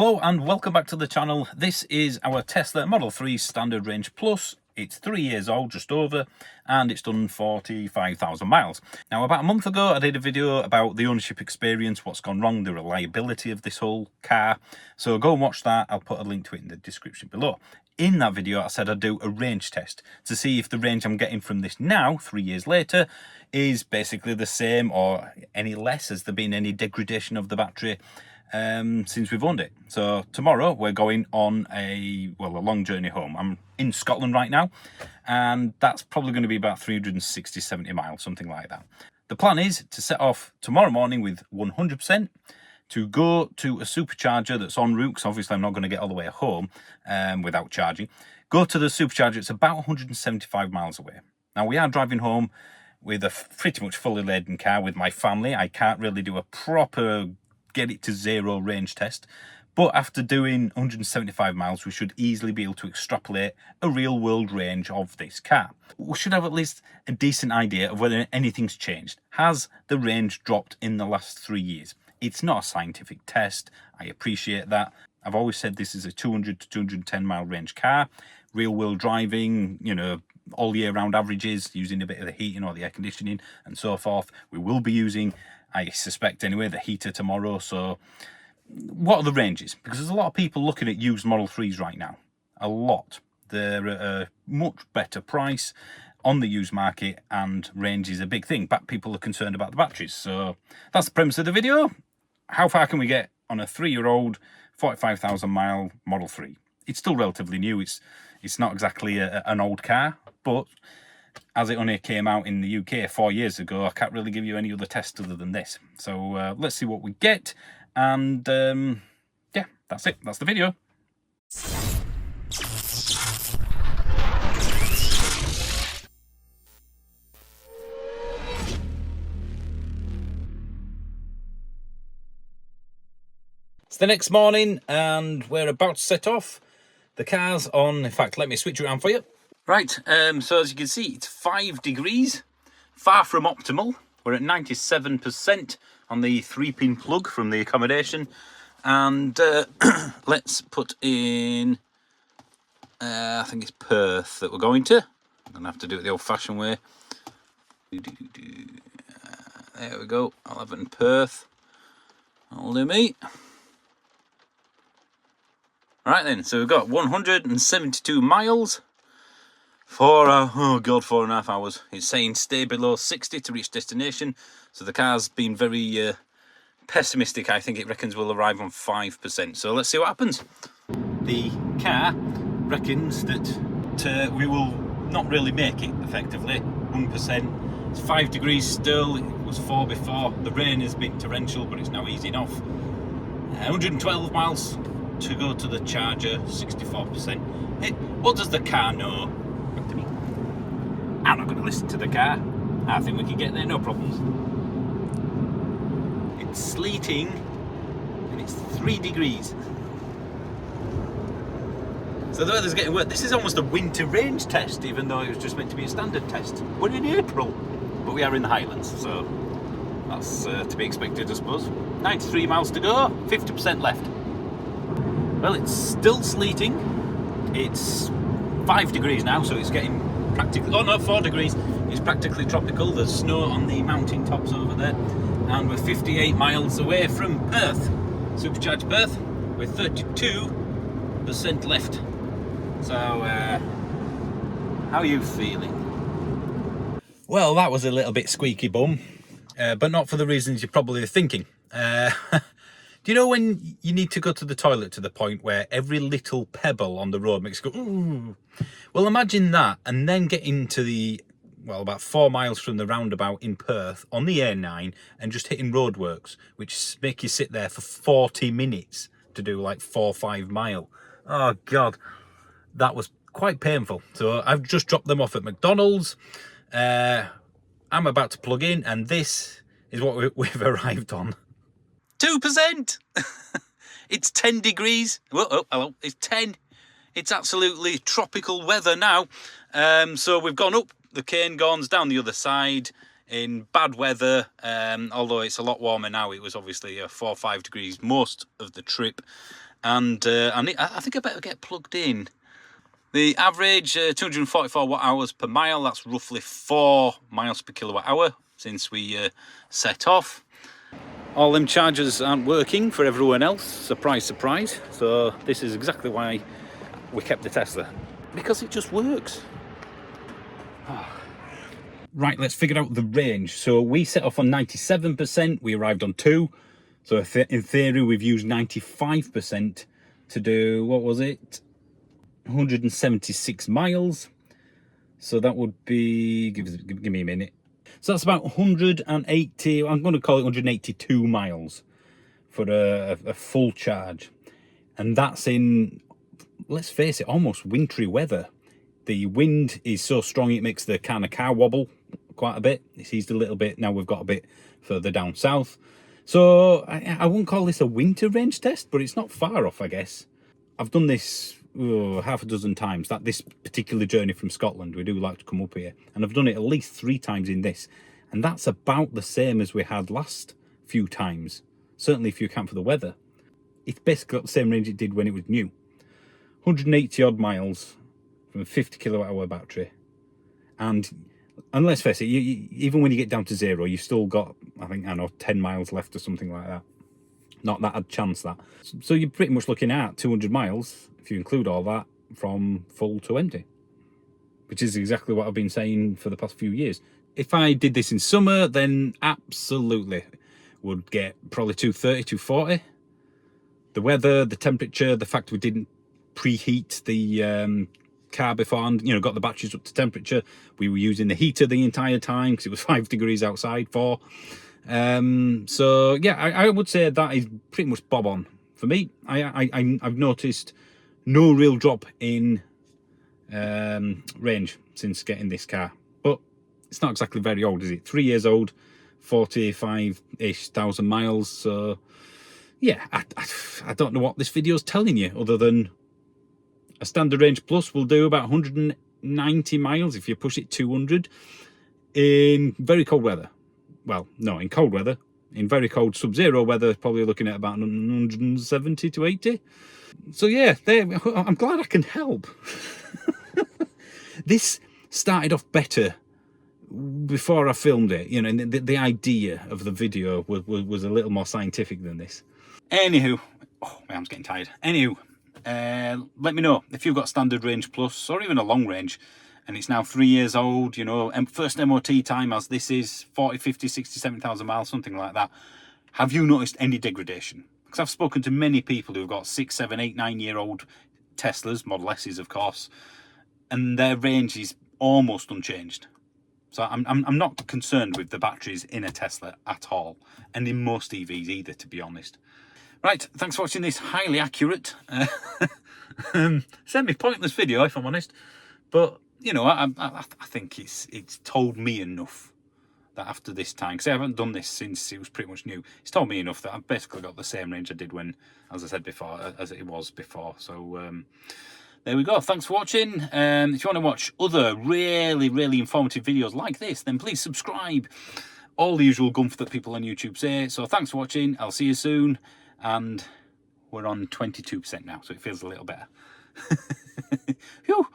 Hello and welcome back to the channel. This is our Tesla Model 3 Standard Range Plus. It's 3 years old, just over, and it's done 45,000 miles. Now, about a month ago, I did a video about the ownership experience, what's gone wrong, the reliability of this whole car. So go and watch that. I'll put a link to it in the description below. In that video, I said I'd do a range test to see if the range I'm getting from this now, 3 years later, is basically the same or any less. Has there been any degradation of the battery since we've owned it? So tomorrow we're going on a long journey home. I'm in Scotland right now, and that's probably going to be about 360-70 miles, something like that. The plan is to set off tomorrow morning with 100%, to go to a supercharger that's en route, because obviously I'm not going to get all the way home without charging. Go to the supercharger. It's about 175 miles away. Now, we are driving home with a pretty much fully laden car with my family. I can't really do a proper get it to zero range test, but after doing 175 miles we should easily be able to extrapolate a real world range of this car. We should have at least a decent idea of whether anything's changed. Has the range dropped in the last 3 years? It's not a scientific test, I appreciate that. I've always said this is a 200 to 210 mile range car, real world driving, you know, all year round averages, using a bit of the heating or the air conditioning and so forth. We will be using, I suspect anyway, the heater tomorrow. So what are the ranges? Because there's a lot of people looking at used Model 3s right now. A lot. They're at a much better price on the used market, and range is a big thing, but people are concerned about the batteries. So that's the premise of the video. How far can we get on a 3-year-old 45,000 mile Model 3? It's still relatively new. It's not exactly an old car, but as it only came out in the UK 4 years ago, I can't really give you any other test other than this. So let's see what we get. And yeah, that's it. That's the video. It's the next morning and we're about to set off. The car's on. In fact, let me switch around for you. Right, so as you can see, it's 5 degrees, far from optimal. We're at 97% on the 3-pin plug from the accommodation. And let's put in, I think it's Perth that we're going to. I'm going to have to do it the old-fashioned way. There we go, 11 Perth. That'll do me. Right then, so we've got 172 miles. For 4.5 hours. It's saying stay below 60 to reach destination. So the car's been very pessimistic. I think it reckons we'll arrive on 5%. So let's see what happens. The car reckons that we will not really make it effectively. 1%. It's 5 degrees still. It was 4 before. The rain has been torrential, but it's now easing off. 112 miles to go to the charger. 64%. What does the car know? I'm not going to listen to the car. I think we can get there, no problems. It's sleeting and it's 3 degrees. So the weather's getting worse. This is almost a winter range test, even though it was just meant to be a standard test. We're in April, but we are in the Highlands, so that's to be expected, I suppose. 93 miles to go, 50% left. Well, it's still sleeting. It's 5 degrees now, so it's getting practically, 4 degrees. It's practically tropical. There's snow on the mountain tops over there, and we're 58 miles away from Perth, supercharged Perth, with 32% left. So how are you feeling? Well, that was a little bit squeaky bum, but not for the reasons you're probably thinking. Do you know when you need to go to the toilet to the point where every little pebble on the road makes you go, ooh? Well, imagine that, and then get into the, about 4 miles from the roundabout in Perth on the A9 and just hitting roadworks, which make you sit there for 40 minutes to do like 4 or 5 mile. Oh, God, that was quite painful. So I've just dropped them off at McDonald's. I'm about to plug in, and this is what we've arrived on. 2%. It's 10 degrees. Oh, hello. It's 10. It's absolutely tropical weather now. So we've gone up the Cairngorms, down the other side in bad weather. Although it's a lot warmer now. It was obviously 4 or 5 degrees most of the trip. and I think I better get plugged in. The average 244 watt hours per mile, that's roughly 4 miles per kilowatt hour since we set off. All them chargers aren't working for everyone else, surprise, surprise. So this is exactly why we kept the Tesla, because it just works. Right, let's figure out the range. So we set off on 97%, we arrived on 2. So in theory, we've used 95% to do, what was it? 176 miles. So that would be, give me a minute. So that's about 180, I'm going to call it 182 miles for a full charge. And that's in, let's face it, almost wintry weather. The wind is so strong it makes the kind of car wobble quite a bit. It's eased a little bit. Now we've got a bit further down south. So I wouldn't call this a winter range test, but it's not far off, I guess. I've done this half a dozen times, this particular journey from Scotland. We do like to come up here, and I've done it at least 3 times in this, and that's about the same as we had last few times, certainly if you account for the weather. It's basically got the same range it did when it was new. 180 odd miles from a 50 kilowatt hour battery, and let's face it, even when you get down to 0, you've still got, I think, I don't know, 10 miles left or something like that. Not that I'd chance that. So you're pretty much looking at 200 miles, if you include all that, from full to empty, which is exactly what I've been saying for the past few years. If I did this in summer, then absolutely would get probably 230, 240. The weather, the temperature, the fact we didn't preheat the car beforehand, you know, got the batteries up to temperature. We were using the heater the entire time because it was 5 degrees outside. So yeah, I would say that is pretty much bob on for me. I've noticed no real drop in range since getting this car, but it's not exactly very old, is it? 3 years old, 45-ish thousand miles. So yeah, I don't know what this video's telling you, other than a standard range plus will do about 190 miles if you push it 200 in very cold weather. Well, no, in cold weather. In very cold sub-zero weather, probably looking at about 170 to 80. So yeah, I'm glad I can help. This started off better before I filmed it. You know, and the idea of the video was a little more scientific than this. Anywho, oh, my arm's getting tired. Anywho, let me know if you've got standard range plus or even a long range, and it's now 3 years old, you know, and first MOT time as this is 40, 50, 60, 70,000 miles, something like that. Have you noticed any degradation? Because I've spoken to many people who've got 6, 7, 8, 9-year-old Teslas, Model S's of course, and their range is almost unchanged. So I'm not concerned with the batteries in a Tesla at all, and in most EVs either, to be honest. Right, thanks for watching this highly accurate, semi-pointless video, if I'm honest. But you know, I think it's told me enough that after this time, because I haven't done this since it was pretty much new, it's told me enough that I've basically got the same range I did when, as I said before, as it was before. So there we go. Thanks for watching. If you want to watch other really informative videos like this, then please subscribe. All the usual gumph that people on YouTube say. So thanks for watching. I'll see you soon. And we're on 22% now, so it feels a little better. Phew.